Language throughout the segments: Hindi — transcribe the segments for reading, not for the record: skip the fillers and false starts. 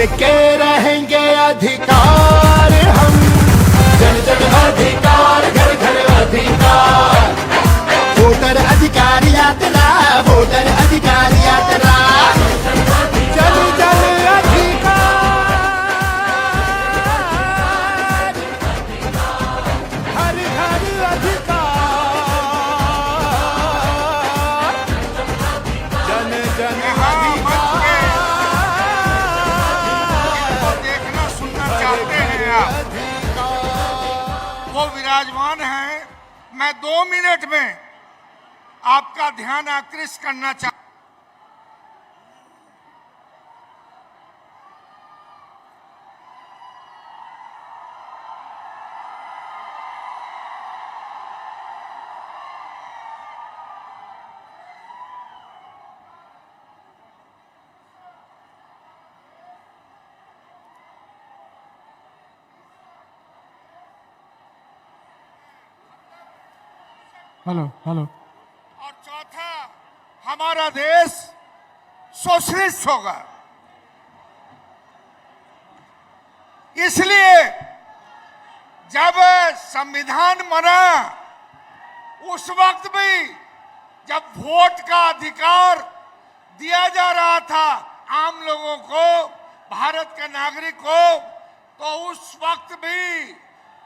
लेके रहेंगे अधिकार हम, जन जन अधिकार, घर घर अधिकार। वोटर अधिकार यात्रा, वोटर अधिकार यात्रा, जन जन अधिकार, हर घर अधिकार, जन जन अधिकार। देखना सुनना चाहते हैं आप, वो विराजमान हैं। मैं 2 मिनट में आपका ध्यान आकृष्ट करना चाहता। Hello hello. और चौथा, हमारा देश सोशलिस्ट होगा। इसलिए जब संविधान बना उस वक्त भी जब वोट का अधिकार दिया जा रहा था आम लोगों को, भारत के नागरिक को, तो उस वक्त भी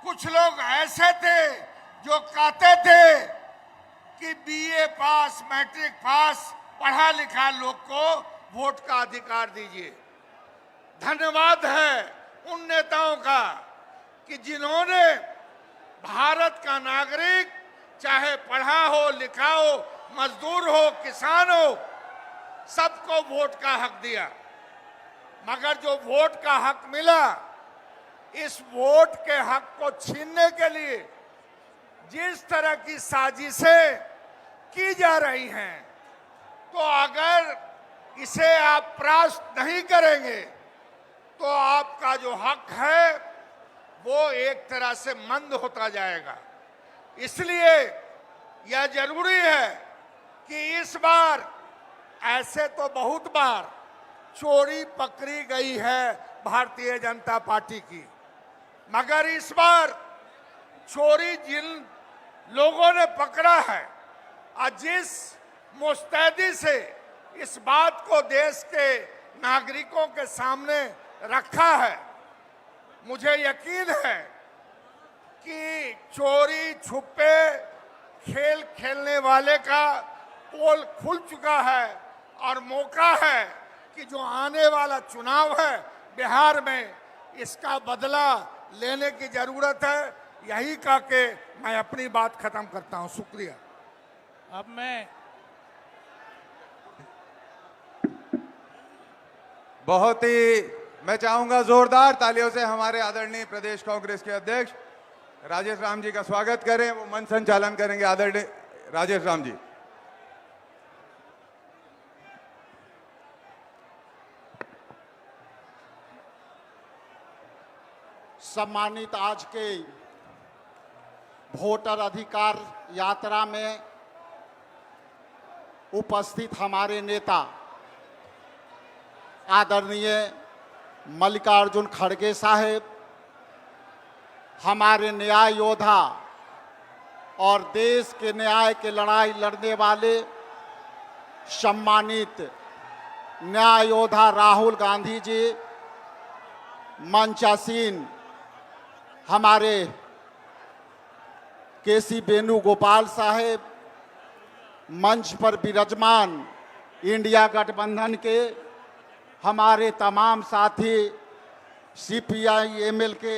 कुछ लोग ऐसे थे जो कहते थे कि बीए पास, मैट्रिक पास, पढ़ा लिखा लोग को वोट का अधिकार दीजिए। धन्यवाद है उन नेताओं का कि जिन्होंने भारत का नागरिक, चाहे पढ़ा हो लिखा हो, मजदूर हो, किसान हो, सबको वोट का हक दिया। मगर जो वोट का हक मिला, इस वोट के हक को छीनने के लिए जिस तरह की साजिशें की जा रही हैं, तो अगर इसे आप परास्त नहीं करेंगे तो आपका जो हक है वो एक तरह से मंद होता जाएगा। इसलिए यह जरूरी है कि इस बार, ऐसे तो बहुत बार चोरी पकड़ी गई है भारतीय जनता पार्टी की, मगर इस बार चोरी जिन लोगों ने पकड़ा है और जिस मुस्तैदी से इस बात को देश के नागरिकों के सामने रखा है, मुझे यकीन है कि चोरी छुपे खेल खेलने वाले का पोल खुल चुका है और मौका है कि जो आने वाला चुनाव है बिहार में, इसका बदला लेने की जरूरत है। यही कह के मैं अपनी बात खत्म करता हूं। शुक्रिया। अब मैं बहुत ही मैं चाहूंगा जोरदार तालियों से हमारे आदरणीय प्रदेश कांग्रेस के अध्यक्ष राजेश राम जी का स्वागत करें। वो मंच संचालन करेंगे आदरणीय राजेश राम जी। सम्मानित आज के वोटर अधिकार यात्रा में उपस्थित हमारे नेता आदरणीय मल्लिकार्जुन खड़गे साहेब, हमारे न्याय योद्धा और देश के न्याय के लड़ाई लड़ने वाले सम्मानित न्याय योद्धा राहुल गांधी जी, मंचासीन हमारे केसी वेणुगोपाल साहेब, मंच पर विराजमान इंडिया गठबंधन के हमारे तमाम साथी, सीपीआई एमएल के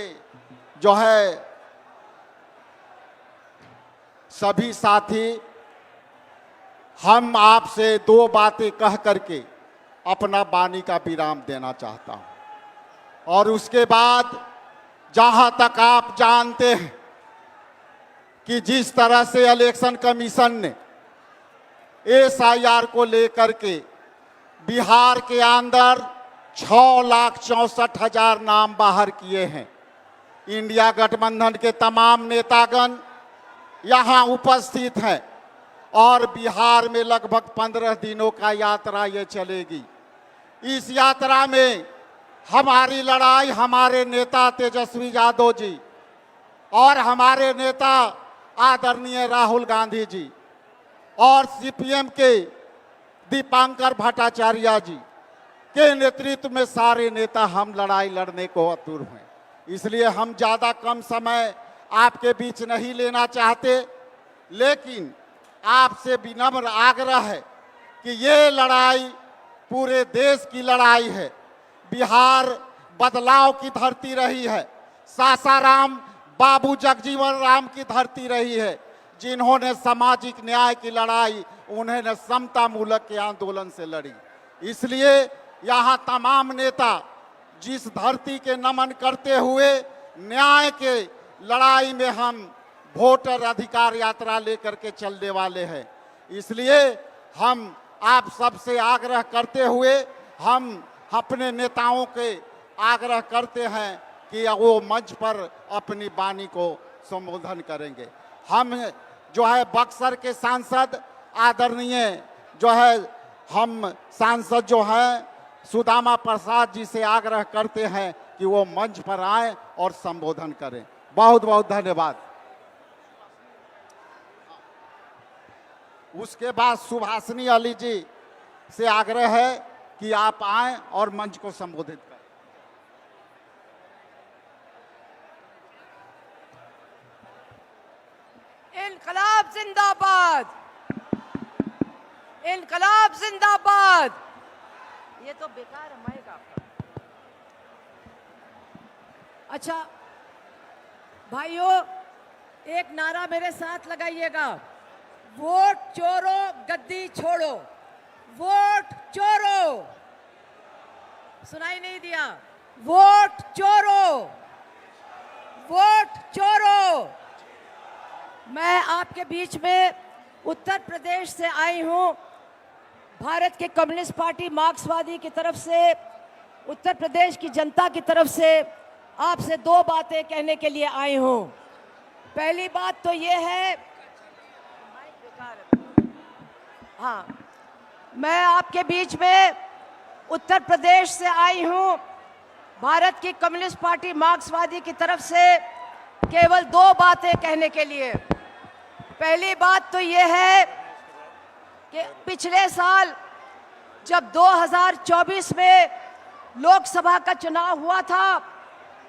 जो है सभी साथी, हम आपसे 2 बातें कह करके अपना वाणी का विराम देना चाहता हूं। और उसके बाद जहां तक आप जानते हैं कि जिस तरह से इलेक्शन कमीशन ने एसआईआर को लेकर के बिहार के अंदर 6,64,000 नाम बाहर किए हैं, इंडिया गठबंधन के तमाम नेतागण यहाँ उपस्थित हैं और बिहार में लगभग 15 दिनों का यात्रा ये चलेगी। इस यात्रा में हमारी लड़ाई हमारे नेता तेजस्वी यादव जी और हमारे नेता आदरणीय राहुल गांधी जी और सीपीएम के दीपांकर भट्टाचार्य जी के नेतृत्व में सारे नेता हम लड़ाई लड़ने को आतुर हैं। इसलिए हम ज़्यादा कम समय आपके बीच नहीं लेना चाहते, लेकिन आपसे विनम्र आग्रह है कि ये लड़ाई पूरे देश की लड़ाई है। बिहार बदलाव की धरती रही है, सासाराम बाबू जगजीवन राम की धरती रही है, जिन्होंने सामाजिक न्याय की लड़ाई उन्होंने समता मूलक के आंदोलन से लड़ी। इसलिए यहाँ तमाम नेता जिस धरती के नमन करते हुए न्याय के लड़ाई में हम वोटर अधिकार यात्रा लेकर के चलने वाले हैं। इसलिए हम आप सबसे आग्रह करते हुए हम अपने नेताओं के आग्रह करते हैं कि वो मंच पर अपनी वाणी को संबोधन करेंगे। हम जो है बक्सर के सांसद आदरणीय जो है हम सांसद जो हैं सुदामा प्रसाद जी से आग्रह करते हैं कि वो मंच पर आएं और संबोधन करें। बहुत बहुत धन्यवाद। उसके बाद सुभाषिनी अली जी से आग्रह है कि आप आएं और मंच को संबोधित करें। इनकलाब जिंदाबाद, इनकलाब जिंदाबाद। ये तो बेकार है माइक आपका। अच्छा भाइयों, एक नारा मेरे साथ लगाइएगा, वोट चोरो गद्दी छोड़ो, वोट चोरो। सुनाई नहीं दिया? वोट चोरो, वोट चोरो। मैं आपके बीच में उत्तर प्रदेश से आई हूं। भारत के कम्युनिस्ट पार्टी मार्क्सवादी की तरफ से, उत्तर प्रदेश की जनता की तरफ से आपसे दो बातें कहने के लिए आई हूं। पहली बात तो ये है, हाँ, मैं आपके बीच में उत्तर प्रदेश से आई हूं। भारत की कम्युनिस्ट पार्टी मार्क्सवादी की तरफ से केवल दो बातें कहने के लिए। पहली बात तो ये है कि पिछले साल जब 2024 में लोकसभा का चुनाव हुआ था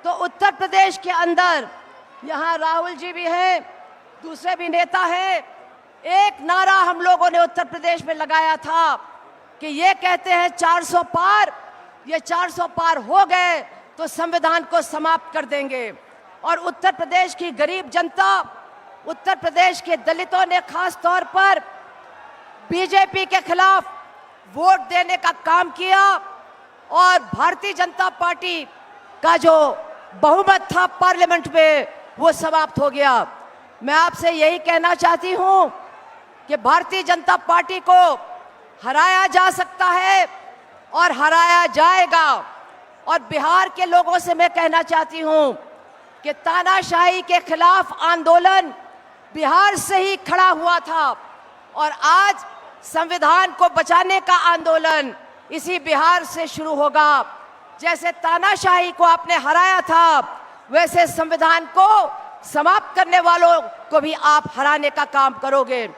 तो उत्तर प्रदेश के अंदर, यहाँ राहुल जी भी हैं, दूसरे भी नेता हैं, एक नारा हम लोगों ने उत्तर प्रदेश में लगाया था कि ये कहते हैं 400 पार, ये 400 पार हो गए तो संविधान को समाप्त कर देंगे। और उत्तर प्रदेश की गरीब जनता, उत्तर प्रदेश के दलितों ने खास तौर पर बीजेपी के खिलाफ वोट देने का काम किया और भारतीय जनता पार्टी का जो बहुमत था पार्लियामेंट में वो समाप्त हो गया। मैं आपसे यही कहना चाहती हूं कि भारतीय जनता पार्टी को हराया जा सकता है और हराया जाएगा। और बिहार के लोगों से मैं कहना चाहती हूं कि तानाशाही के खिलाफ आंदोलन बिहार से ही खड़ा हुआ था और आज संविधान को बचाने का आंदोलन इसी बिहार से शुरू होगा। जैसे तानाशाही को आपने हराया था, वैसे संविधान को समाप्त करने वालों को भी आप हराने का काम करोगे।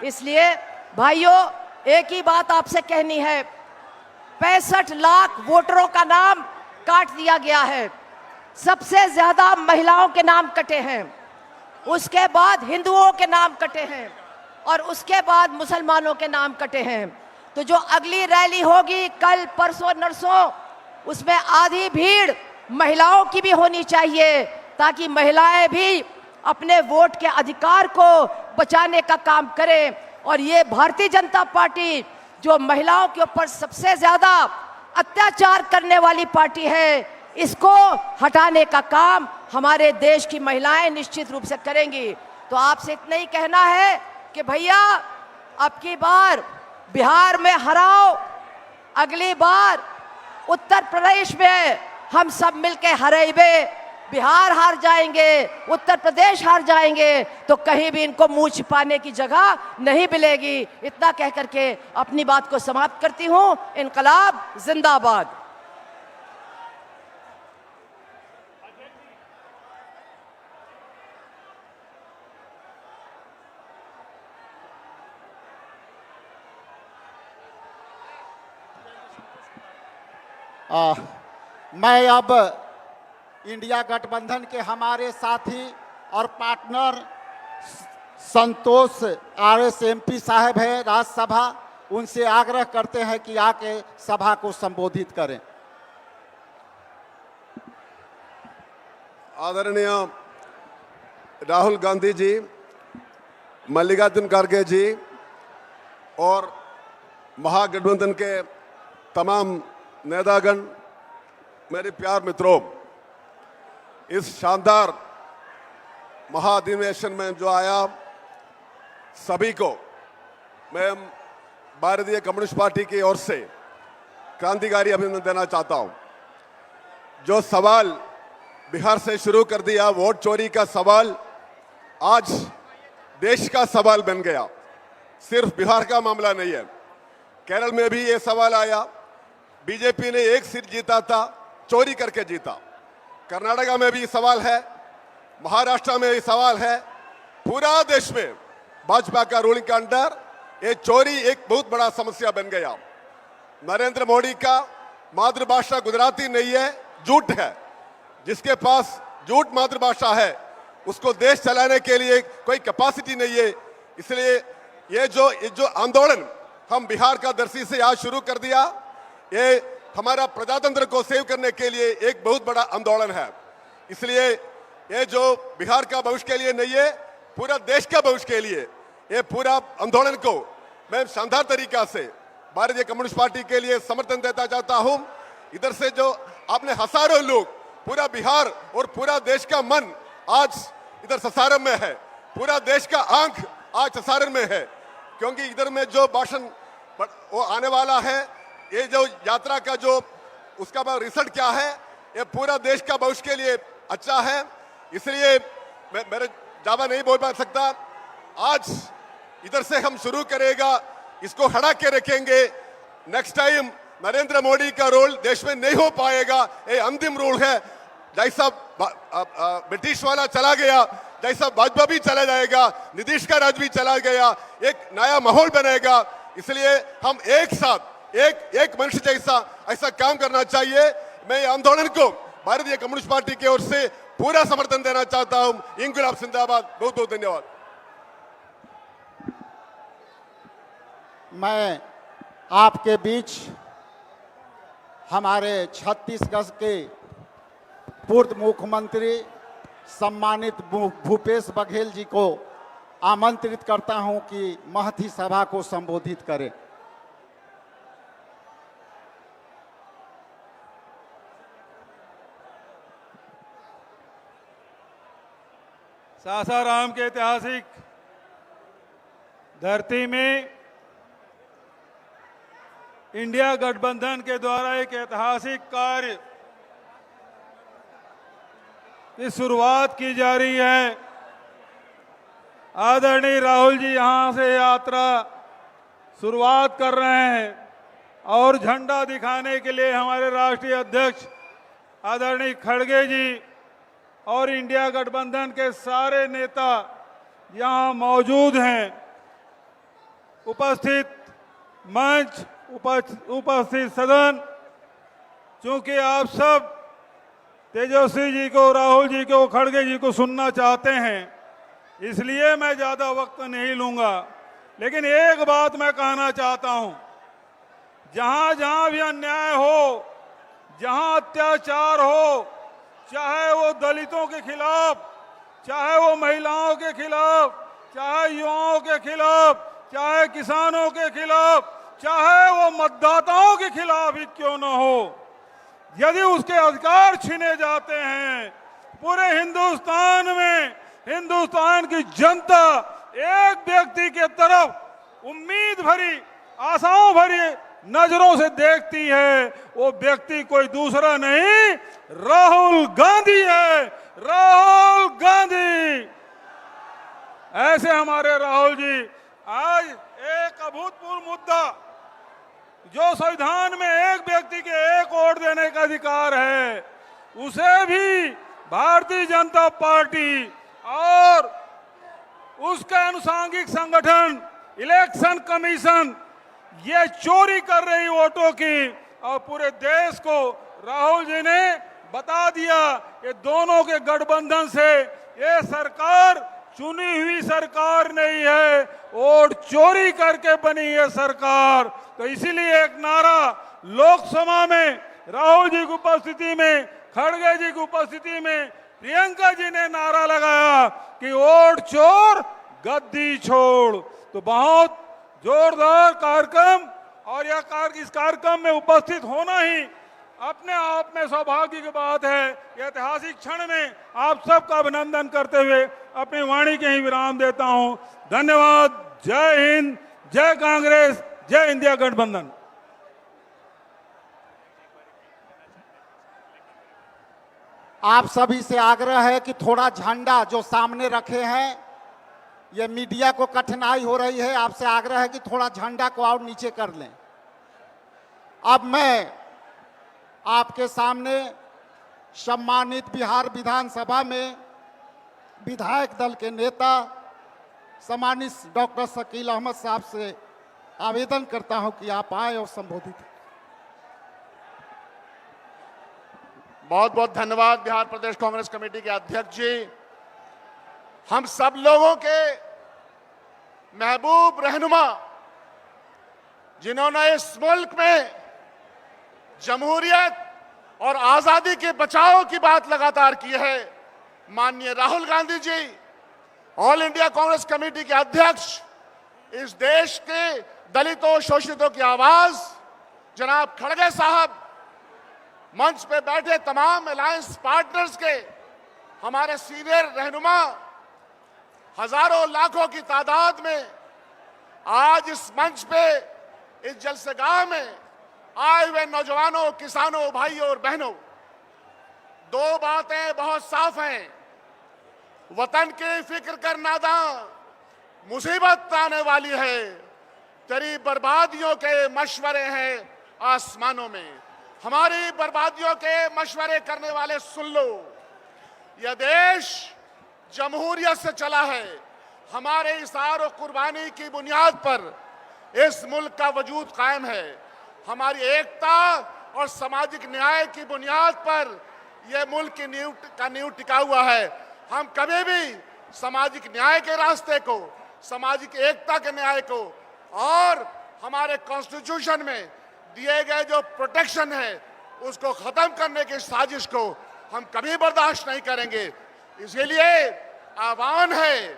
इसलिए भाइयों, एक ही बात आपसे कहनी है, 65 लाख वोटरों का नाम काट दिया गया है। सबसे ज्यादा महिलाओं के नाम कटे हैं, उसके बाद हिंदुओं के नाम कटे हैं और उसके बाद मुसलमानों के नाम कटे हैं। तो जो अगली रैली होगी कल परसों नरसों, उसमें आधी भीड़ महिलाओं की भी होनी चाहिए ताकि महिलाएं भी अपने वोट के अधिकार को बचाने का काम करें। और ये भारतीय जनता पार्टी जो महिलाओं के ऊपर सबसे ज्यादा अत्याचार करने वाली पार्टी है, इसको हटाने का काम हमारे देश की महिलाएं निश्चित रूप से करेंगी। तो आपसे इतना ही कहना है कि भैया, अब की बार बिहार में हराओ, अगली बार उत्तर प्रदेश में हम सब मिलके हराइबे। बिहार हार जाएंगे, उत्तर प्रदेश हार जाएंगे तो कहीं भी इनको मुंह छिपाने की जगह नहीं मिलेगी। इतना कह करके अपनी बात को समाप्त करती हूं। इनकलाब जिंदाबाद। मैं अब इंडिया गठबंधन के हमारे साथी और पार्टनर संतोष RS MP साहब है राज्यसभा, उनसे आग्रह करते हैं कि आके सभा को संबोधित करें। आदरणीय राहुल गांधी जी, मल्लिकार्जुन खड़गे जी और महागठबंधन के तमाम नेतागण, मेरे प्यार मित्रों, इस शानदार महाधिवेशन में जो आया सभी को मैं भारतीय कम्युनिस्ट पार्टी की ओर से क्रांतिकारी अभिनंदन देना चाहता हूं। जो सवाल बिहार से शुरू कर दिया, वोट चोरी का सवाल आज देश का सवाल बन गया। सिर्फ बिहार का मामला नहीं है, केरल में भी ये सवाल आया। बीजेपी ने एक सीट जीता था, चोरी करके जीता। कर्नाटका में भी सवाल है, महाराष्ट्र में भी सवाल है। पूरा देश में भाजपा का रूलिंग के अंडर ये चोरी एक बहुत बड़ा समस्या बन गया। नरेंद्र मोदी का मातृभाषा गुजराती नहीं है, झूठ है। जिसके पास झूठ मातृभाषा है उसको देश चलाने के लिए कोई कैपेसिटी नहीं है। इसलिए ये जो आंदोलन हम बिहार का दर्शी से आज शुरू कर दिया, ये हमारा प्रजातंत्र को सेव करने के लिए एक बहुत बड़ा आंदोलन है। इसलिए ये जो बिहार का भविष्य के लिए नहीं है, पूरा देश का भविष्य के लिए ये पूरा आंदोलन को मैं शानदार तरीका से भारतीय कम्युनिस्ट पार्टी के लिए समर्थन देता चाहता हूं। इधर से जो आपने हजारों लोग, पूरा बिहार और पूरा देश का मन आज इधर सासाराम में है, पूरा देश का आंख आज सासाराम में है, क्योंकि इधर में जो भाषण वो आने वाला है, ये जो यात्रा का जो उसका रिजल्ट क्या है, ये पूरा देश का भविष्य के लिए अच्छा है। इसलिए मैं मेरे ज्यादा नहीं बोल पा सकता। आज इधर से हम शुरू करेगा, इसको हटा के रखेंगे। नेक्स्ट टाइम नरेंद्र मोदी का रोल देश में नहीं हो पाएगा, ये अंतिम रूल है। जैसा ब्रिटिश वाला चला गया, जैसा भाजपा भी चला जाएगा, नीतीश का राज भी चला गया, एक नया माहौल बनेगा। इसलिए हम एक साथ एक मनुष्य जैसा ऐसा काम करना चाहिए। मैं आंदोलन को भारतीय कम्युनिस्ट पार्टी की ओर से पूरा समर्थन देना चाहता हूं। इंकलाब जिंदाबाद। बहुत बहुत धन्यवाद। मैं आपके बीच हमारे छत्तीसगढ़ के पूर्व मुख्यमंत्री सम्मानित भूपेश बघेल जी को आमंत्रित करता हूं कि महती सभा को संबोधित करें। सासाराम के ऐतिहासिक धरती में इंडिया गठबंधन के द्वारा एक ऐतिहासिक कार्य की शुरुआत की जा रही है। आदरणीय राहुल जी यहां से यात्रा शुरुआत कर रहे हैं और झंडा दिखाने के लिए हमारे राष्ट्रीय अध्यक्ष आदरणीय खड़गे जी और इंडिया गठबंधन के सारे नेता यहां मौजूद हैं। उपस्थित मंच, उपस्थित सदन, चूंकि आप सब तेजस्वी जी को, राहुल जी को, खड़गे जी को सुनना चाहते हैं, इसलिए मैं ज्यादा वक्त नहीं लूंगा। लेकिन एक बात मैं कहना चाहता हूं, जहां जहां भी अन्याय हो, जहां अत्याचार हो, चाहे वो दलितों के खिलाफ, चाहे वो महिलाओं के खिलाफ, चाहे युवाओं के खिलाफ, चाहे किसानों के खिलाफ, चाहे वो मतदाताओं के खिलाफ ही क्यों न हो, यदि उसके अधिकार छीने जाते हैं, पूरे हिंदुस्तान में हिंदुस्तान की जनता एक व्यक्ति के तरफ उम्मीद भरी, आशाओं भरी नजरों से देखती है। वो व्यक्ति कोई दूसरा नहीं, राहुल गांधी है। राहुल गांधी। ऐसे हमारे राहुल जी आज एक अभूतपूर्व मुद्दा, जो संविधान में एक व्यक्ति के एक वोट देने का अधिकार है, उसे भी भारतीय जनता पार्टी और उसके अनुसांगिक संगठन इलेक्शन कमीशन ये चोरी कर रही वोटों की, और पूरे देश को राहुल जी ने बता दिया कि दोनों के गठबंधन से ये सरकार चुनी हुई सरकार नहीं है, वोट चोरी करके बनी है सरकार। तो इसीलिए एक नारा लोकसभा में राहुल जी की उपस्थिति में, खड़गे जी की उपस्थिति में प्रियंका जी ने नारा लगाया कि वोट चोर गद्दी छोड़। तो बहुत जोरदार कार्यक्रम, और यह इस कार्यक्रम में उपस्थित होना ही अपने आप में सौभाग्य की बात है। यह ऐतिहासिक क्षण में आप सबका अभिनंदन करते हुए अपनी वाणी के ही विराम देता हूं। धन्यवाद। जय हिंद, जय कांग्रेस, जय इंडिया गठबंधन। आप सभी से आग्रह है कि थोड़ा झंडा जो सामने रखे हैं, ये मीडिया को कठिनाई हो रही है, आपसे आग्रह है कि थोड़ा झंडा को और नीचे कर लें। अब मैं आपके सामने सम्मानित बिहार विधानसभा में विधायक दल के नेता सम्मानित डॉक्टर शकील अहमद साहब से आवेदन करता हूं कि आप आए और संबोधित। बहुत बहुत धन्यवाद बिहार प्रदेश कांग्रेस कमेटी के अध्यक्ष जी। हम सब लोगों के महबूब रहनुमा, जिन्होंने इस मुल्क में जमहूरियत और आजादी के बचाव की बात लगातार की है, माननीय Rahul Gandhi ji, all India Congress committee के अध्यक्ष, इस देश के दलितों शोषितों की आवाज जनाब खड़गे साहब, मंच पे बैठे तमाम अलायंस पार्टनर्स के हमारे सीनियर रहनुमा, हजारों लाखों की तादाद में आज इस मंच पे, इस जलसेगाह में आए हुए नौजवानों, किसानों, भाइयों और बहनों, दो बातें बहुत साफ हैं। वतन की फिक्र कर नादां, मुसीबत आने वाली है, तेरी बर्बादियों के मशवरे हैं आसमानों में। हमारी बर्बादियों के मशवरे करने वाले सुन लो, यह देश जमहूरियत से चला है। हमारे इसार और कुर्बानी की बुनियाद पर इस मुल्क का वजूद कायम है। हमारी एकता और सामाजिक न्याय की बुनियाद पर यह मुल्क की नींव टिका हुआ है। हम कभी भी सामाजिक न्याय के रास्ते को, सामाजिक एकता के न्याय को और हमारे कॉन्स्टिट्यूशन में दिए गए जो प्रोटेक्शन है उसको खत्म करने की साजिश को हम कभी बर्दाश्त नहीं करेंगे। इसीलिए आह्वान है,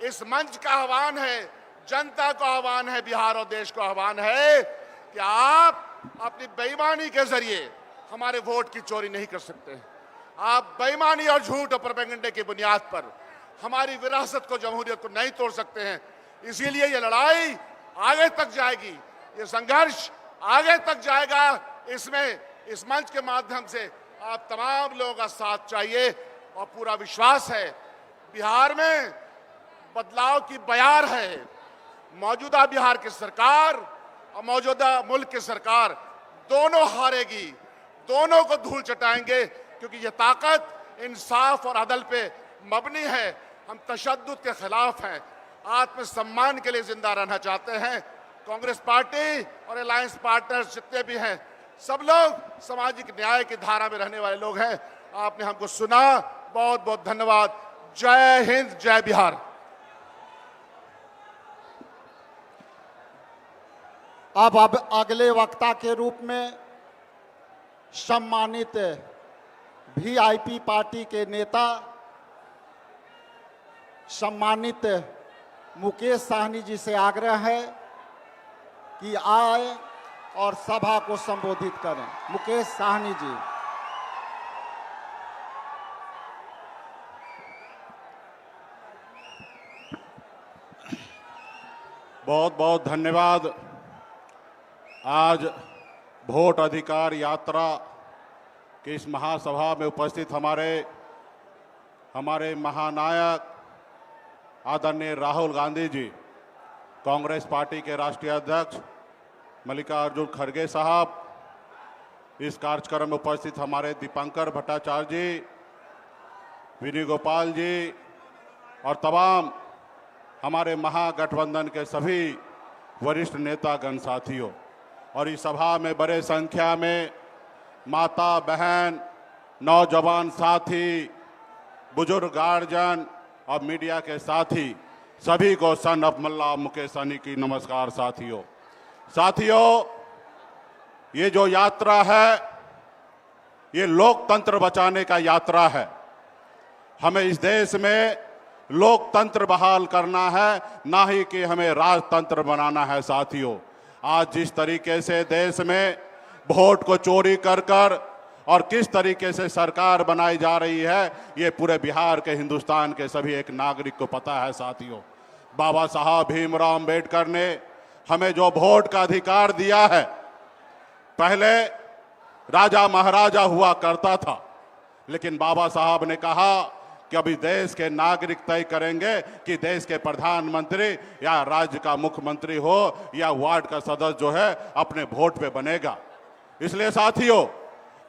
इस मंच का आह्वान है, जनता को आह्वान है, बिहार और देश को आह्वान है कि आप अपनी बेईमानी के जरिए हमारे वोट की चोरी नहीं कर सकते। आप बेईमानी और झूठ और प्रोपेगेंडे की बुनियाद पर हमारी विरासत को, जमहूरियत को नहीं तोड़ सकते हैं। इसीलिए ये लड़ाई आगे तक जाएगी, ये संघर्ष आगे तक जाएगा। इसमें इस मंच के माध्यम से आप तमाम लोगों का साथ चाहिए और पूरा विश्वास है। बिहार में बदलाव की बयार है। मौजूदा बिहार की सरकार और मौजूदा मुल्क की सरकार दोनों हारेगी, दोनों को धूल चटाएंगे, क्योंकि ये ताकत इंसाफ और अदल पे मबनी है। हम तशद्दुद के खिलाफ हैं, आत्मसम्मान के लिए जिंदा रहना चाहते हैं। कांग्रेस पार्टी और अलायंस पार्टनर्स जितने भी हैं, सब लोग सामाजिक न्याय की धारा में रहने वाले लोग हैं। आपने हमको सुना, बहुत बहुत धन्यवाद। जय हिंद, जय बिहार। अब अगले वक्ता के रूप में सम्मानित वीआईपी पार्टी के नेता सम्मानित मुकेश साहनी जी से आग्रह है कि आए और सभा को संबोधित करें। मुकेश साहनी जी। बहुत बहुत धन्यवाद। आज वोट अधिकार यात्रा की इस महासभा में उपस्थित हमारे महानायक आदरणीय राहुल गांधी जी, कांग्रेस पार्टी के राष्ट्रीय अध्यक्ष मल्लिकार्जुन खड़गे साहब, इस कार्यक्रम में उपस्थित हमारे दीपंकर भट्टाचार्य जी, विनय गोपाल जी और तमाम हमारे महागठबंधन के सभी वरिष्ठ नेतागण साथियों, और इस सभा में बड़े संख्या में माता बहन, नौजवान साथी, बुजुर्ग गार्जियन और मीडिया के साथी सभी को सन ऑफ मल्ला मुकेश सहनी की नमस्कार। साथियों, ये जो यात्रा है ये लोकतंत्र बचाने का यात्रा है। हमें इस देश में लोकतंत्र बहाल करना है, ना ही कि हमें राजतंत्र बनाना है। साथियों, आज जिस तरीके से देश में वोट को चोरी कर और किस तरीके से सरकार बनाई जा रही है, ये पूरे बिहार के, हिंदुस्तान के सभी एक नागरिक को पता है। साथियों, बाबा साहब भीमराव अंबेडकर ने हमें जो वोट का अधिकार दिया है, पहले राजा महाराजा हुआ करता था, लेकिन बाबा साहब ने कहा कि अभी देश के नागरिक तय करेंगे कि देश के प्रधानमंत्री या राज्य का मुख्यमंत्री हो या वार्ड का सदस्य जो है अपने वोट पे बनेगा। इसलिए साथियों,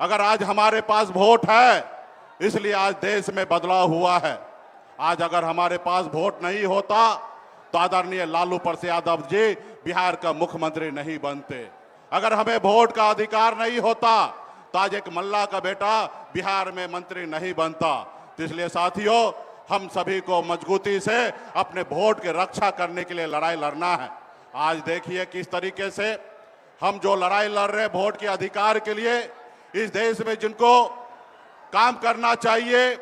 अगर आज हमारे पास वोट है, इसलिए आज देश में बदलाव हुआ है। आज अगर हमारे पास वोट नहीं होता तो आदरणीय लालू प्रसाद यादव जी बिहार का मुख्यमंत्री नहीं बनते। अगर हमें वोट का अधिकार नहीं होता तो आज एक मल्ला का बेटा बिहार में मंत्री नहीं बनता। तो इसलिए साथियों, हम सभी को मजबूती से अपने वोट की रक्षा करने के लिए लड़ाई लड़ना है। आज देखिए किस तरीके से हम जो लड़ाई लड़ रहे हैं वोट के अधिकार के लिए, इस देश में जिनको काम करना चाहिए,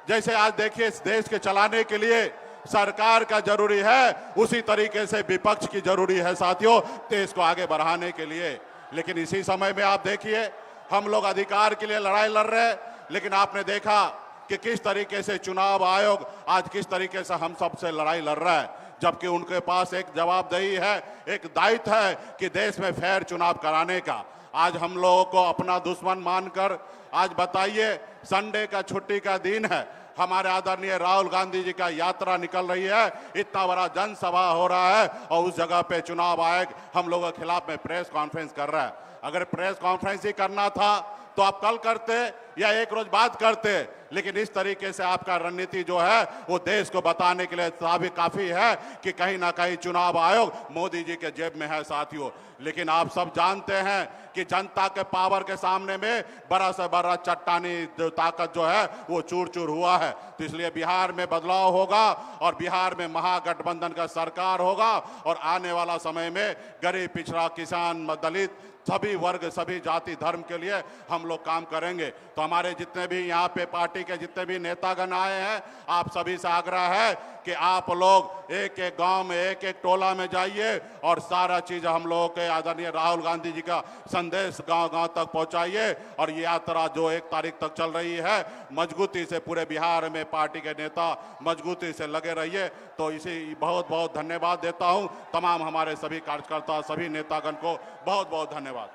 जैसे आज देखिए इस देश के चलाने के लिए सरकार का जरूरी है, उसी तरीके से विपक्ष की जरूरी है साथियों, देश को आगे बढ़ाने के लिए। लेकिन इसी समय में आप देखिए हम लोग अधिकार के लिए लड़ाई लड़ रहे हैं, लेकिन आपने देखा कि किस तरीके से चुनाव आयोग आज किस तरीके से हम सबसे लड़ाई लड़ रहा है, जबकि उनके पास एक जवाबदेही है, एक दायित्व है कि देश में फेयर चुनाव कराने का। आज हम लोगों को अपना दुश्मन मानकर, आज बताइए संडे का छुट्टी का दिन है, हमारे आदरणीय राहुल गांधी जी का यात्रा निकल रही है, इतना बड़ा जनसभा हो रहा है और उस जगह पे चुनाव आयोग हम लोगों के खिलाफ में प्रेस कॉन्फ्रेंस कर रहा है। अगर प्रेस कॉन्फ्रेंस ही करना था तो आप कल करते या एक रोज बाद करते, लेकिन इस तरीके से आपका रणनीति जो है वो देश को बताने के लिए काफी है कि कहीं ना कहीं चुनाव आयोग मोदी जी के जेब में है साथियों। लेकिन आप सब जानते हैं कि जनता के पावर के सामने में बड़ा से बड़ा चट्टानी जो ताकत जो है वो चूर चूर हुआ है। तो इसलिए बिहार में बदलाव होगा और बिहार में महागठबंधन का सरकार होगा और आने वाला समय में गरीब, पिछड़ा, किसान, दलित, सभी वर्ग, सभी जाति धर्म के लिए हम लोग काम करेंगे। तो हमारे जितने भी यहाँ पे पार्टी के जितने भी नेतागण आए हैं, आप सभी से आग्रह है कि आप लोग एक एक गांव में, एक एक टोला में जाइए और सारा चीज हम लोगों के आदरणीय राहुल गांधी जी का संदेश गांव गांव तक पहुंचाइए। और ये यात्रा जो 1 तारीख तक चल रही है, मजबूती से पूरे बिहार में पार्टी के नेता मजबूती से लगे रहिए। तो इसी बहुत बहुत धन्यवाद देता हूं तमाम हमारे सभी कार्यकर्ता, सभी नेतागण को बहुत बहुत धन्यवाद।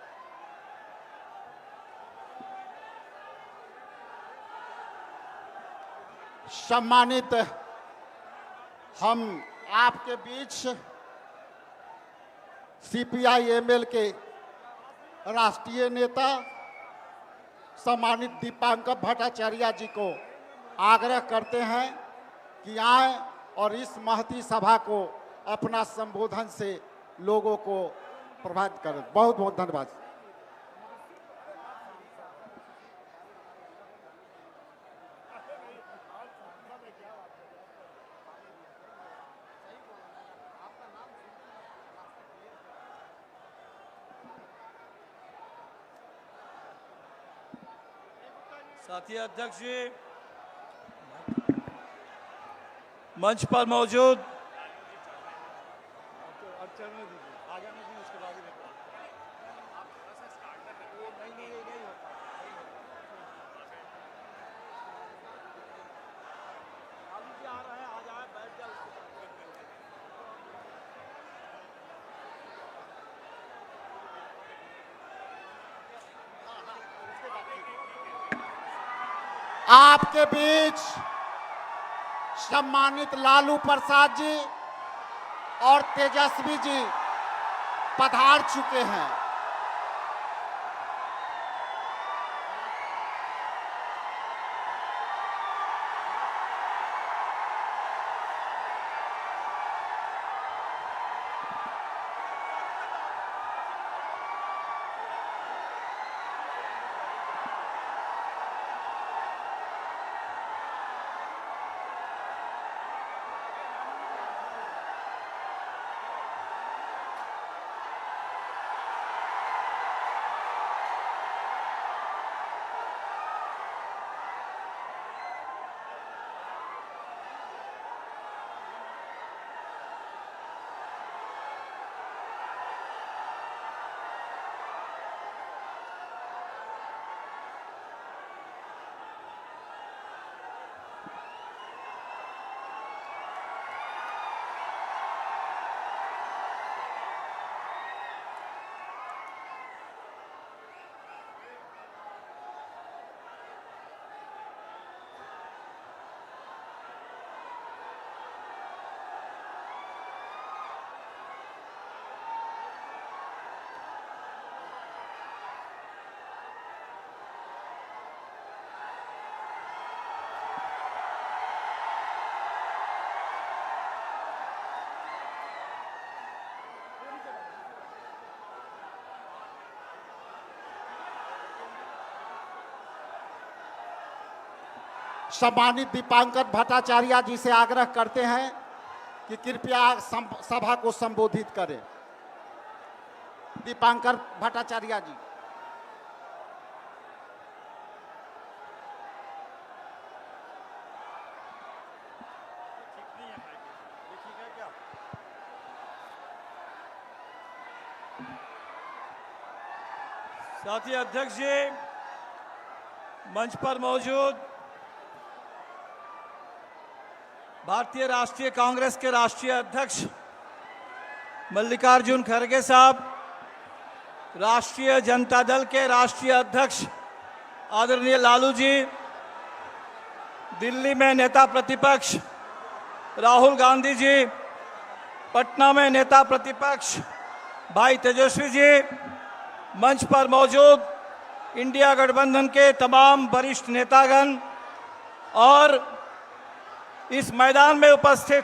सम्मानित, हम आपके बीच CPI-ML के राष्ट्रीय नेता सम्मानित दीपांकर भट्टाचार्य जी को आग्रह करते हैं कि आए और इस महती सभा को अपना संबोधन से लोगों को प्रभावित करें। बहुत बहुत धन्यवाद। साथी अध्यक्ष जी, मंच पर मौजूद आपके बीच सम्मानित लालू प्रसाद जी और तेजस्वी जी पधार चुके हैं। सम्मानित दीपांकर भट्टाचार्य जी से आग्रह करते हैं कि कृपया सभा को संबोधित करें। दीपांकर भट्टाचार्य जी। साथी अध्यक्ष जी, मंच पर मौजूद भारतीय राष्ट्रीय कांग्रेस के राष्ट्रीय अध्यक्ष मल्लिकार्जुन खड़गे साहब, राष्ट्रीय जनता दल के राष्ट्रीय अध्यक्ष आदरणीय लालू जी, दिल्ली में नेता प्रतिपक्ष राहुल गांधी जी, पटना में नेता प्रतिपक्ष भाई तेजस्वी जी, मंच पर मौजूद इंडिया गठबंधन के तमाम वरिष्ठ नेतागण और इस मैदान में उपस्थित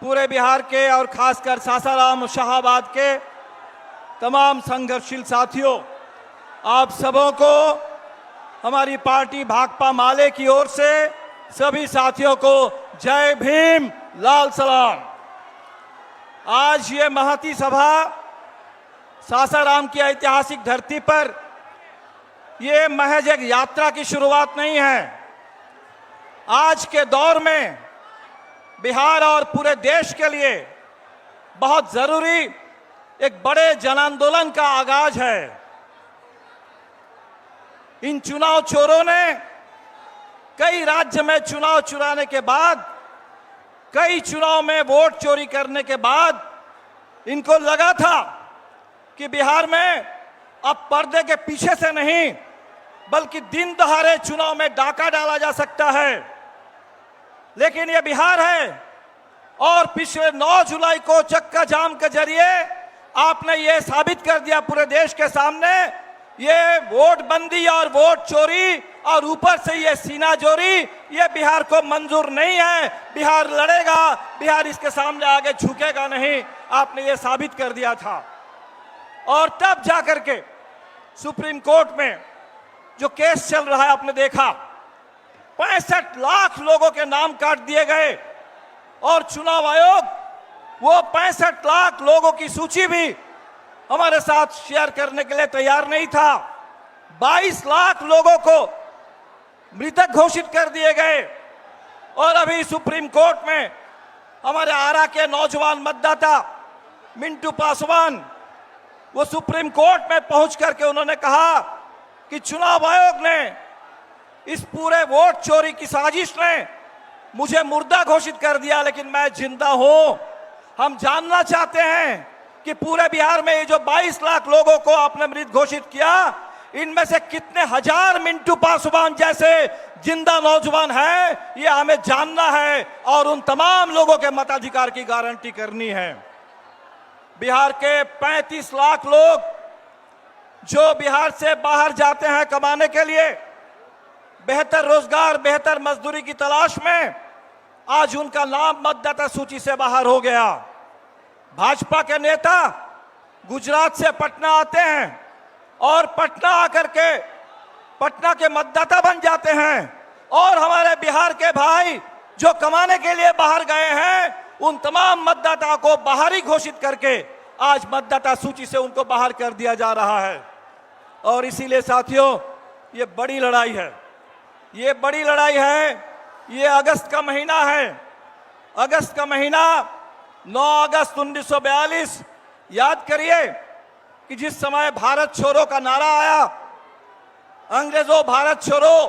पूरे बिहार के और खासकर सासाराम शाहाबाद के तमाम संघर्षशील साथियों, आप सबों को हमारी पार्टी भाकपा माले की ओर से सभी साथियों को जय भीम, लाल सलाम। आज ये महती सभा सासाराम की ऐतिहासिक धरती पर ये महज एक यात्रा की शुरुआत नहीं है। आज के दौर में बिहार और पूरे देश के लिए बहुत जरूरी एक बड़े जन आंदोलन का आगाज है। इन चुनाव चोरों ने कई राज्य में चुनाव चुराने के बाद, कई चुनाव में वोट चोरी करने के बाद इनको लगा था कि बिहार में अब पर्दे के पीछे से नहीं बल्कि दिन दहाड़े चुनाव में डाका डाला जा सकता है। लेकिन ये बिहार है और पिछले 9 जुलाई को चक्का जाम के जरिए आपने ये साबित कर दिया पूरे देश के सामने, ये वोट बंदी और वोट चोरी और ऊपर से ये सीना जोरी ये बिहार को मंजूर नहीं है। बिहार लड़ेगा, बिहार इसके सामने आगे झुकेगा नहीं, आपने ये साबित कर दिया था। और तब जाकर के सुप्रीम कोर्ट में जो केस चल रहा है आपने देखा, 65 लाख लोगों के नाम काट दिए गए और चुनाव आयोग वो 65 लाख लोगों की सूची भी हमारे साथ शेयर करने के लिए तैयार नहीं था। 22 लाख लोगों को मृतक घोषित कर दिए गए और अभी सुप्रीम कोर्ट में हमारे आरा के नौजवान मतदाता मिंटू पासवान वो सुप्रीम कोर्ट में पहुंच करके उन्होंने कहा कि चुनाव आयोग ने इस पूरे वोट चोरी की साजिश ने मुझे मुर्दा घोषित कर दिया, लेकिन मैं जिंदा हूं। हम जानना चाहते हैं कि पूरे बिहार में ये जो 22 लाख लोगों को आपने मृत घोषित किया, इनमें से कितने हजार मिंटू पासवान जैसे जिंदा नौजवान हैं, ये हमें जानना है और उन तमाम लोगों के मताधिकार की गारंटी करनी है। बिहार के 35 लाख लोग जो बिहार से बाहर जाते हैं कमाने के लिए, बेहतर रोजगार, बेहतर मजदूरी की तलाश में, आज उनका नाम मतदाता सूची से बाहर हो गया। भाजपा के नेता गुजरात से पटना आते हैं और पटना आकर के पटना के मतदाता बन जाते हैं और हमारे बिहार के भाई जो कमाने के लिए बाहर गए हैं उन तमाम मतदाता को बाहरी घोषित करके आज मतदाता सूची से उनको बाहर कर दिया जा रहा है। और इसीलिए साथियों, ये बड़ी लड़ाई है, ये बड़ी लड़ाई है। ये अगस्त का महीना है, अगस्त का महीना 9 अगस्त 1942। याद करिए कि जिस समय भारत छोड़ो का नारा आया, अंग्रेजों भारत छोड़ो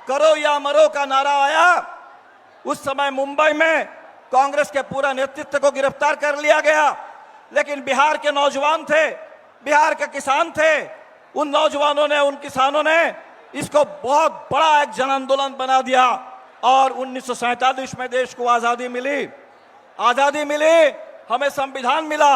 करो या मरो का नारा आया, उस समय मुंबई में कांग्रेस के पूरा नेतृत्व को गिरफ्तार कर लिया गया। लेकिन बिहार के नौजवान थे, बिहार के किसान थे, उन नौजवानों ने, उन किसानों ने इसको बहुत बड़ा एक जन आंदोलन बना दिया और 1947 में देश को आजादी मिली। आजादी मिली, हमें संविधान मिला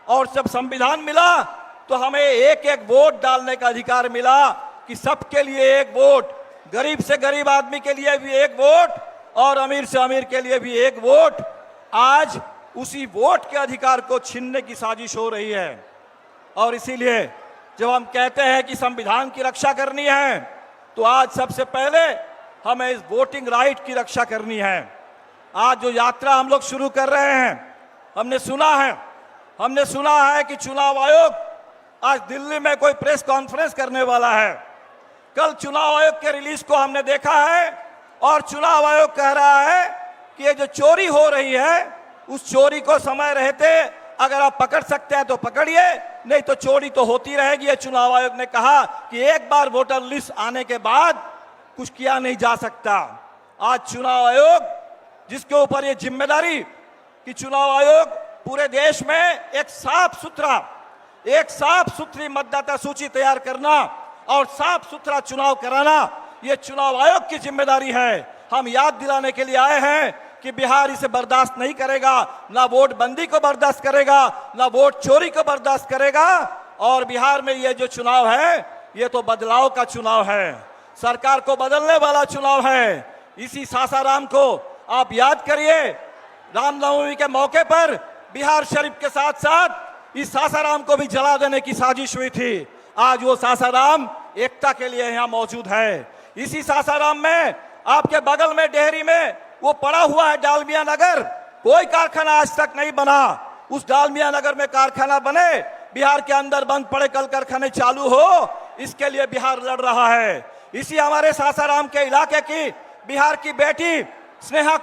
और जब संविधान मिला तो हमें एक एक वोट डालने का अधिकार मिला कि सबके लिए एक वोट, गरीब से गरीब आदमी के लिए भी एक वोट और अमीर से अमीर के लिए भी एक वोट। आज उसी वोट के अधिकार को छीनने की साजिश हो रही है। और इसीलिए जब हम कहते हैं कि संविधान की रक्षा करनी है तो आज सबसे पहले हमें इस वोटिंग राइट की रक्षा करनी है। आज जो यात्रा हम लोग शुरू कर रहे हैं, हमने सुना है कि चुनाव आयोग आज दिल्ली में कोई प्रेस कॉन्फ्रेंस करने वाला है। कल चुनाव आयोग के रिलीज को हमने देखा है और चुनाव आयोग कह रहा है कि ये जो चोरी हो रही है, उस चोरी को समय रहते अगर आप पकड़ सकते हैं तो पकड़िए, नहीं तो चोरी तो होती रहेगी। ये चुनाव आयोग ने कहा कि एक बार वोटर लिस्ट आने के बाद कुछ किया नहीं जा सकता। आज चुनाव आयोग, जिसके ऊपर ये जिम्मेदारी कि चुनाव आयोग पूरे देश में एक साफ सुथरी मतदाता सूची तैयार करना और साफ सुथरा चुनाव कराना, ये चुनाव आयोग की जिम्मेदारी है। हम याद दिलाने के लिए आए हैं कि बिहार इसे बर्दाश्त नहीं करेगा, ना वोट बंदी को बर्दाश्त करेगा, ना वोट चोरी को बर्दाश्त करेगा। और बिहार में ये जो चुनाव है, ये तो बदलाव का चुनाव है, सरकार को बदलने वाला चुनाव है। इसी सासाराम को आप याद करिए, रामनवमी के मौके पर बिहार शरीफ के साथ साथ इस सासाराम को भी जला देने की साजिश हुई थी। आज वो सासाराम एकता के लिए यहाँ मौजूद है। इसी सासाराम में आपके बगल में डेहरी में वो पड़ा हुआ है डालमिया नगर, कोई कारखाना आज तक नहीं बना। उस डालमिया नगर में कारखाना बने, बिहार के अंदर बंद पड़े कल कारखाने चालू हो, इसके लिए बिहार लड़ रहा है। इसी हमारे सासाराम के इलाके की बिहार की बेटी स्नेहा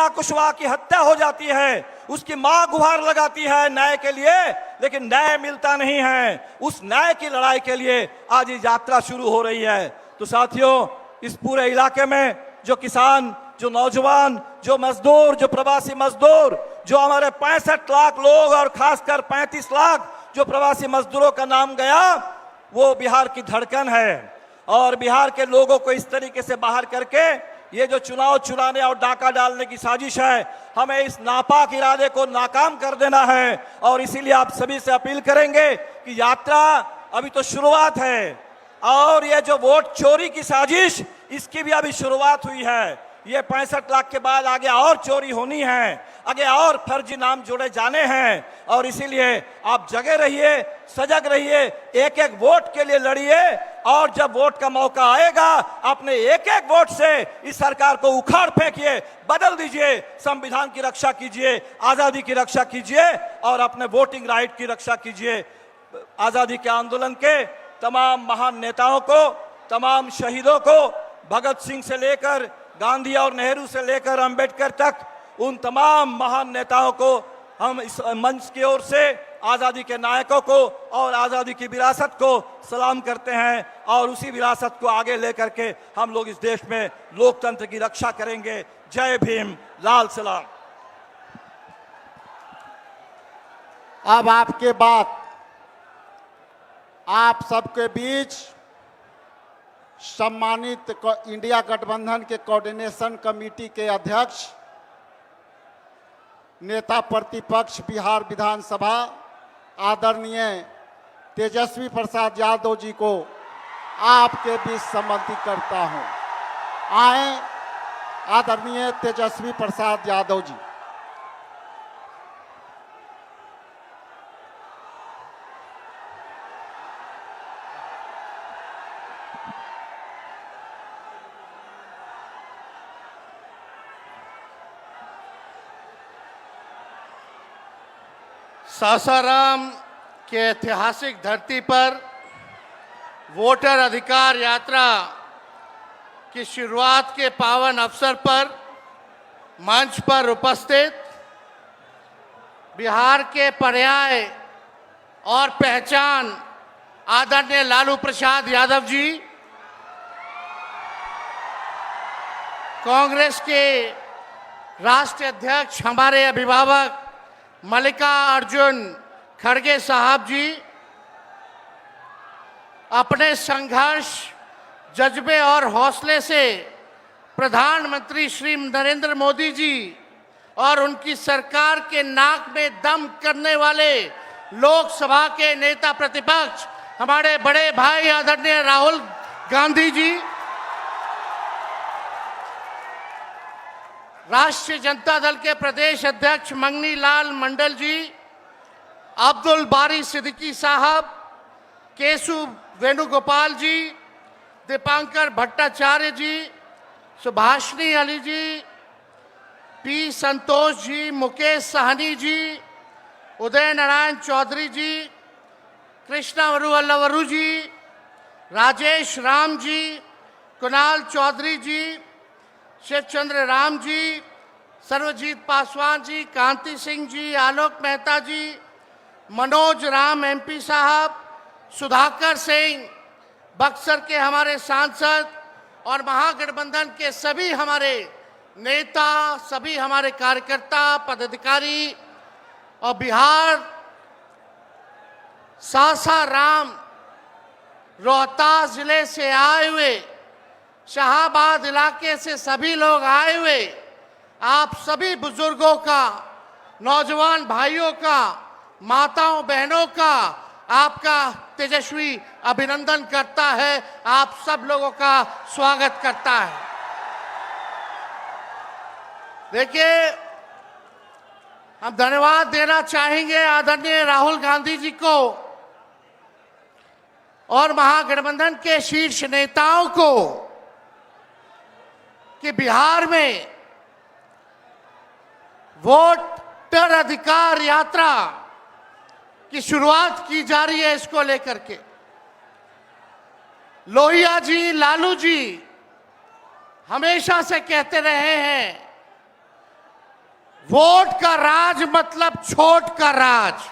कुशवाहा की हत्या हो जाती है। उसकी मां गुहार लगाती है न्याय के लिए, लेकिन न्याय मिलता नहीं है। उस न्याय की लड़ाई के लिए आज ये यात्रा शुरू हो रही है। तो साथियों, इस पूरे इलाके में जो किसान, जो नौजवान, जो मजदूर, जो प्रवासी मजदूर, जो हमारे 65 लाख लोग और खासकर 35 लाख जो प्रवासी मजदूरों का नाम गया, वो बिहार की धड़कन है। और बिहार के लोगों को इस तरीके से बाहर करके ये जो चुनाव चुराने और डाका डालने की साजिश है, हमें इस नापाक इरादे को नाकाम कर देना है। और इसीलिए आप सभी से अपील करेंगे कि यात्रा अभी तो शुरुआत है और ये जो वोट चोरी की साजिश, इसकी भी अभी शुरुआत हुई है। ये 65 लाख के बाद आगे और चोरी होनी है, आगे और फर्जी नाम जोड़े जाने हैं। और इसीलिए आप जगे रहिए, सजग रहिए, एक एक वोट के लिए लड़िए। और जब वोट का मौका आएगा, अपने एक एक वोट से इस सरकार को उखाड़ फेंकिए, बदल दीजिए, संविधान की रक्षा कीजिए, आजादी की रक्षा कीजिए और अपने वोटिंग राइट की रक्षा कीजिए। आजादी के आंदोलन के तमाम महान नेताओं को, तमाम शहीदों को, भगत सिंह से लेकर गांधी और नेहरू से लेकर अंबेडकर तक, उन तमाम महान नेताओं को हम इस मंच की ओर से आजादी के नायकों को और आजादी की विरासत को सलाम करते हैं। और उसी विरासत को आगे लेकर के हम लोग इस देश में लोकतंत्र की रक्षा करेंगे। जय भीम, लाल सलाम। अब आपके बाद आप सबके बीच सम्मानित इंडिया गठबंधन के कोऑर्डिनेशन कमेटी के अध्यक्ष, नेता प्रतिपक्ष बिहार विधानसभा आदरणीय तेजस्वी प्रसाद यादव जी को आपके बीच संबोधित करता हूं। आए आदरणीय तेजस्वी प्रसाद यादव जी। सासाराम के ऐतिहासिक धरती पर वोटर अधिकार यात्रा की शुरुआत के पावन अवसर पर मंच पर उपस्थित बिहार के पर्याय और पहचान आदरणीय लालू प्रसाद यादव जी, कांग्रेस के राष्ट्रीय अध्यक्ष हमारे अभिभावक मल्लिकार्जुन खड़गे साहब जी, अपने संघर्ष, जज्बे और हौसले से प्रधानमंत्री श्री नरेंद्र मोदी जी और उनकी सरकार के नाक में दम करने वाले लोकसभा के नेता प्रतिपक्ष हमारे बड़े भाई आदरणीय राहुल गांधी जी, राष्ट्रीय जनता दल के प्रदेश अध्यक्ष मंगनी लाल मंडल जी, अब्दुल बारी सिद्दीकी साहब, केशु वेणुगोपाल जी, दीपांकर भट्टाचार्य जी, सुभाषिनी अली जी, पी संतोष जी, मुकेश सहनी जी, उदय नारायण चौधरी जी, कृष्णा वरुवल्लवरू जी, राजेश राम जी, कुणाल चौधरी जी, शिवचंद्र राम जी, सर्वजीत पासवान जी, कांति सिंह जी, आलोक मेहता जी, मनोज राम एमपी साहब, सुधाकर सिंह, बक्सर के हमारे सांसद और महागठबंधन के सभी हमारे नेता, सभी हमारे कार्यकर्ता, पदाधिकारी और बिहार सासाराम रोहतास जिले से आए हुए, शाहाबाद इलाके से सभी लोग आए हुए, आप सभी बुजुर्गों का, नौजवान भाइयों का, माताओं बहनों का आपका तेजस्वी अभिनंदन करता है, आप सब लोगों का स्वागत करता है। देखिए, हम धन्यवाद देना चाहेंगे आदरणीय राहुल गांधी जी को और महागठबंधन के शीर्ष नेताओं को कि बिहार में वोटर अधिकार यात्रा की शुरुआत की जा रही है। इसको लेकर के लोहिया जी, लालू जी हमेशा से कहते रहे हैं, वोट का राज मतलब छोट का राज।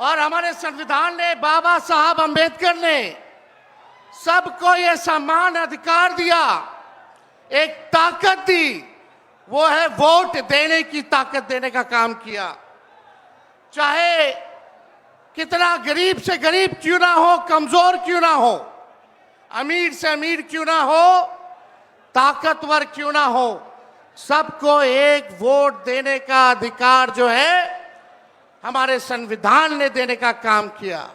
और हमारे संविधान ने, बाबा साहब अंबेडकर ने सबको ये समान अधिकार दिया, एक ताकत दी, वो है वोट देने की ताकत देने का काम किया। चाहे कितना गरीब से गरीब क्यों ना हो, कमजोर क्यों ना हो, अमीर से अमीर क्यों ना हो, ताकतवर क्यों ना हो, सबको एक वोट देने का अधिकार जो है हमारे संविधान ने देने का काम किया।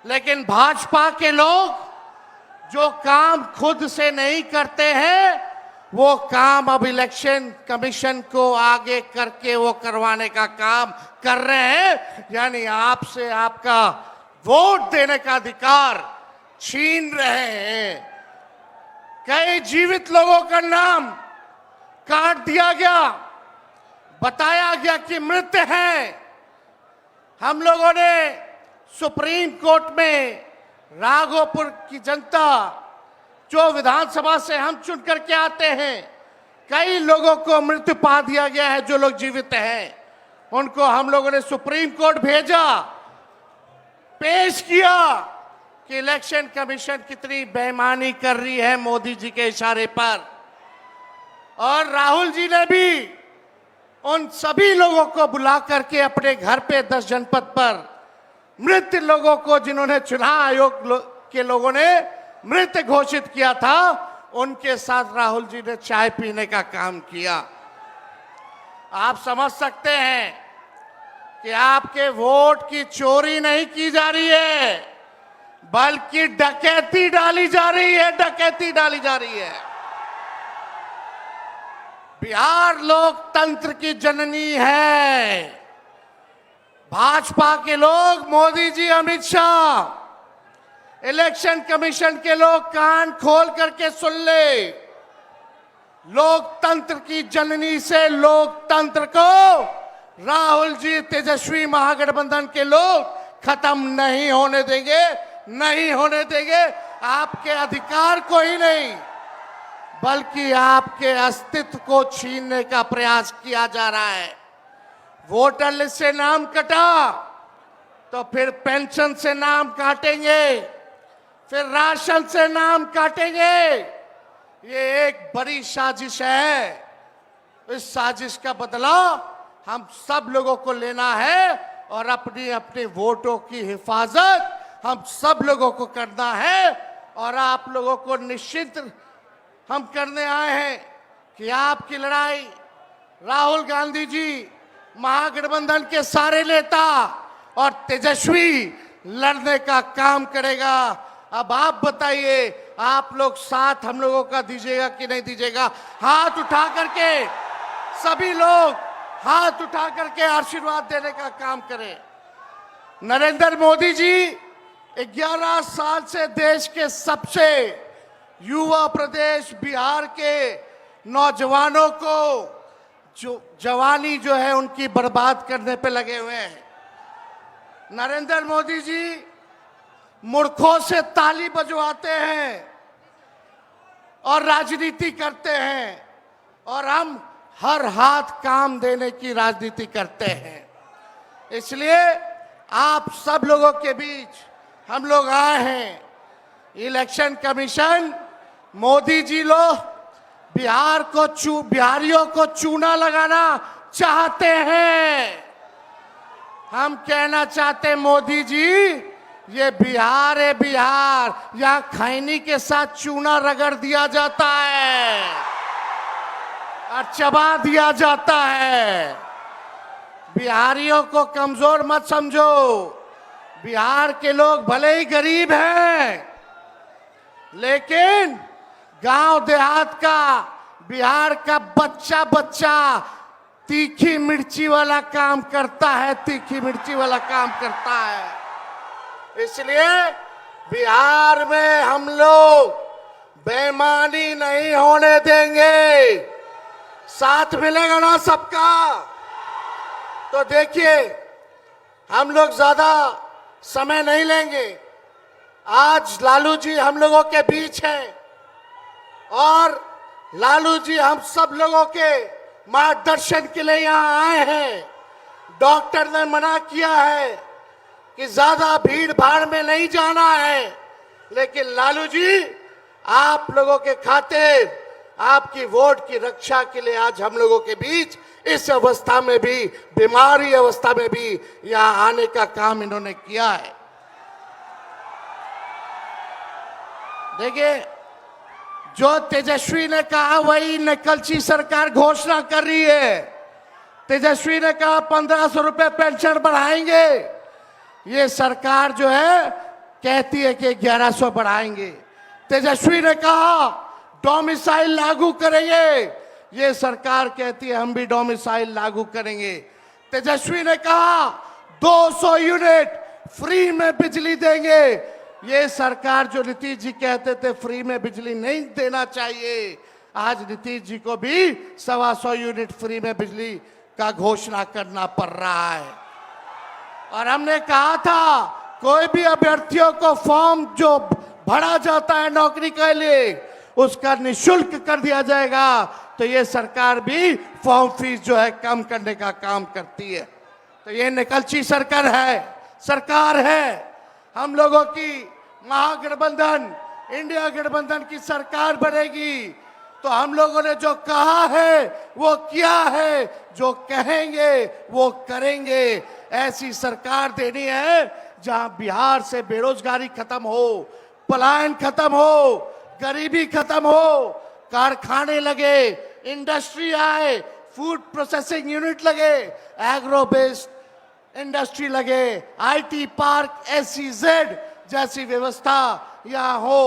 लेकिन भाजपा के लोग जो काम खुद से नहीं करते हैं, वो काम अब इलेक्शन कमीशन को आगे करके वो करवाने का काम कर रहे हैं, यानी आपसे आपका वोट देने का अधिकार छीन रहे हैं। कई जीवित लोगों का नाम काट दिया गया, बताया गया कि मृत हैं। हम लोगों ने सुप्रीम कोर्ट में राघोपुर की जनता, जो विधानसभा से हम चुन करके आते हैं, कई लोगों को मृत्यु पा दिया गया है। जो लोग जीवित हैं उनको हम लोगों ने सुप्रीम कोर्ट भेजा, पेश किया कि इलेक्शन कमीशन कितनी बेईमानी कर रही है मोदी जी के इशारे पर। और राहुल जी ने भी उन सभी लोगों को बुला करके अपने घर पे 10 जनपद पर मृत लोगों को, जिन्होंने चुनाव आयोग के लोगों ने मृत घोषित किया था, उनके साथ राहुल जी ने चाय पीने का काम किया। आप समझ सकते हैं कि आपके वोट की चोरी नहीं की जा रही है, बल्कि डकैती डाली जा रही है, डकैती डाली जा रही है। बिहार लोकतंत्र की जननी है। भाजपा के लोग, मोदी जी, अमित शाह, इलेक्शन कमीशन के लोग कान खोल करके सुन ले, लोकतंत्र की जननी से लोकतंत्र को राहुल जी, तेजस्वी महागठबंधन के लोग खत्म नहीं होने देंगे, नहीं होने देंगे। आपके अधिकार को ही नहीं, बल्कि आपके अस्तित्व को छीनने का प्रयास किया जा रहा है। वोटर लिस्ट से नाम कटा तो फिर पेंशन से नाम काटेंगे, फिर राशन से नाम काटेंगे। ये एक बड़ी साजिश है। इस साजिश का बदला हम सब लोगों को लेना है और अपनी अपने वोटों की हिफाजत हम सब लोगों को करना है। और आप लोगों को निश्चित हम करने आए हैं कि आपकी लड़ाई राहुल गांधी जी, महागठबंधन के सारे नेता और तेजस्वी लड़ने का काम करेगा। अब आप बताइए, आप लोग साथ हम लोगों का दीजिएगा कि नहीं दीजिएगा? हाथ उठा करके सभी लोग हाथ उठा करके आशीर्वाद देने का काम करें। नरेंद्र मोदी जी 11 साल से देश के सबसे युवा प्रदेश बिहार के नौजवानों को जो जवानी जो है उनकी बर्बाद करने पे लगे हुए हैं। नरेंद्र मोदी जी मूर्खों से ताली बजवाते हैं और राजनीति करते हैं और हम हर हाथ काम देने की राजनीति करते हैं। इसलिए आप सब लोगों के बीच हम लोग आए हैं। इलेक्शन कमीशन मोदी जी लोग बिहारियों को चूना लगाना चाहते हैं। हम कहना चाहते हैं मोदी जी, ये बिहार है, बिहार यहाँ खैनी के साथ चूना रगड़ दिया जाता है और चबा दिया जाता है। बिहारियों को कमजोर मत समझो। बिहार के लोग भले ही गरीब हैं, लेकिन गांव देहात का बिहार का बच्चा बच्चा तीखी मिर्ची वाला काम करता है, तीखी मिर्ची वाला काम करता है। इसलिए बिहार में हम लोग बेईमानी नहीं होने देंगे। साथ मिलेगा ना सबका? तो देखिए, हम लोग ज्यादा समय नहीं लेंगे। आज लालू जी हम लोगों के बीच हैं और लालू जी हम सब लोगों के मार्गदर्शन के लिए यहाँ आए हैं। डॉक्टर ने मना किया है कि ज्यादा भीड़ भाड़ में नहीं जाना है, लेकिन लालू जी आप लोगों के खातिर, आपकी वोट की रक्षा के लिए आज हम लोगों के बीच इस अवस्था में भी, बीमारी अवस्था में भी यहाँ आने का काम इन्होंने किया है। देखिए, जो तेजस्वी ने कहा वही नकलची सरकार घोषणा कर रही है। तेजस्वी ने कहा 1500 रुपए पेंशन बढ़ाएंगे, ये सरकार जो है कहती है कि 1100 बढ़ाएंगे। तेजस्वी ने कहा डोमिसाइल लागू करेंगे, ये सरकार कहती है हम भी डोमिसाइल लागू करेंगे। तेजस्वी ने कहा 200 यूनिट फ्री में बिजली देंगे, ये सरकार जो नीतीश जी कहते थे फ्री में बिजली नहीं देना चाहिए, आज नीतीश जी को भी 125 यूनिट फ्री में बिजली का घोषणा करना पड़ रहा है। और हमने कहा था कोई भी अभ्यर्थियों को फॉर्म जो भरा जाता है नौकरी के लिए उसका निःशुल्क कर दिया जाएगा, तो ये सरकार भी फॉर्म फीस जो है कम करने का काम करती है। तो ये निकलची सरकार है। हम लोगों की महागठबंधन, इंडिया गठबंधन की सरकार बनेगी तो हम लोगों ने जो कहा है वो किया है, जो कहेंगे वो करेंगे। ऐसी सरकार देनी है जहां बिहार से बेरोजगारी खत्म हो, पलायन खत्म हो, गरीबी खत्म हो, कारखाने लगे, इंडस्ट्री आए, फूड प्रोसेसिंग यूनिट लगे, एग्रो बेस्ड इंडस्ट्री लगे, आईटी पार्क, SEZ जैसी व्यवस्था यहाँ हो,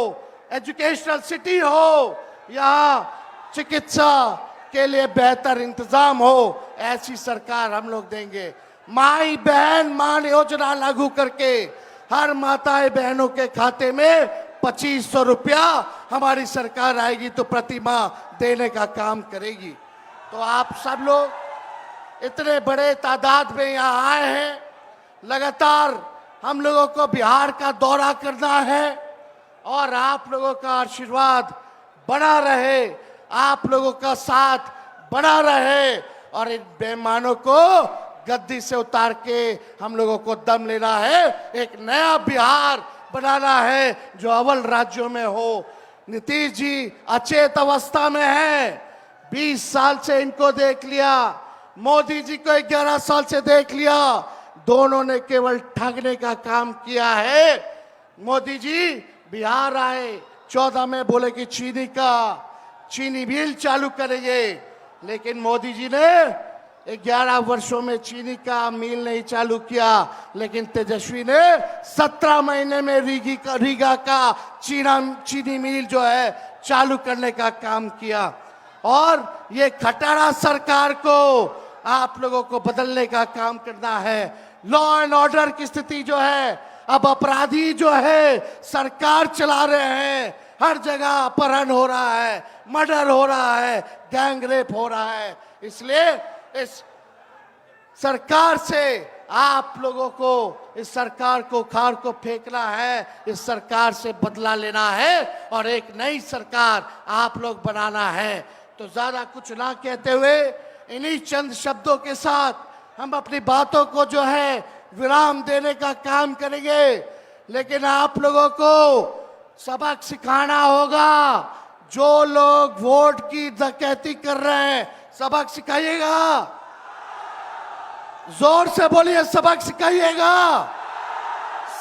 एजुकेशनल सिटी हो, यहाँ चिकित्सा के लिए बेहतर इंतजाम हो, ऐसी सरकार हम लोग देंगे। माई बहन मान योजना लागू करके हर माताएं बहनों के खाते में 2500 रुपया हमारी सरकार आएगी तो प्रति माह देने का काम करेगी। तो आप सब लोग इतने बड़े तादाद में यहाँ आए हैं, लगातार हम लोगों को बिहार का दौरा करना है और आप लोगों का आशीर्वाद बना रहे, आप लोगों का साथ बना रहे और इन बेईमानों को गद्दी से उतार के हम लोगों को दम लेना है, एक नया बिहार बनाना है जो अव्वल राज्यों में हो। नीतीश जी अचेत अवस्था में है, 20 साल से इनको देख लिया, मोदी जी को 11 साल से देख लिया, दोनों ने केवल ठगने का काम किया है। मोदी जी बिहार आए 14 में बोले कि चीनी मिल चालू करेंगे, लेकिन मोदी जी ने 11 वर्षों में चीनी का मिल नहीं चालू किया, लेकिन तेजस्वी ने 17 महीने में रीगा का चीनी मिल जो है चालू करने का काम किया। और ये खटारा सरकार को आप लोगों को बदलने का काम करना है। लॉ एंड ऑर्डर की स्थिति जो है अब अपराधी जो है सरकार चला रहे हैं, हर जगह अपहरण हो रहा है, मर्डर हो रहा है, गैंग रेप हो रहा है। इसलिए इस सरकार से आप लोगों को, इस सरकार को उखाड़ को फेंकना है, इस सरकार से बदला लेना है और एक नई सरकार आप लोग बनाना है। तो ज्यादा कुछ ना कहते हुए इन्हीं चंद शब्दों के साथ हम अपनी बातों को जो है विराम देने का काम करेंगे। लेकिन आप लोगों को सबक सिखाना होगा। जो लोग वोट की डकैती कर रहे हैं, सबक सिखाइएगा। जोर से बोलिए, सबक सिखाइएगा,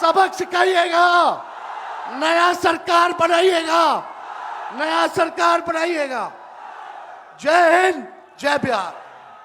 सबक सिखाइएगा। नया सरकार बनाइएगा, नया सरकार बनाइएगा। जय हिंद, जय बिहार।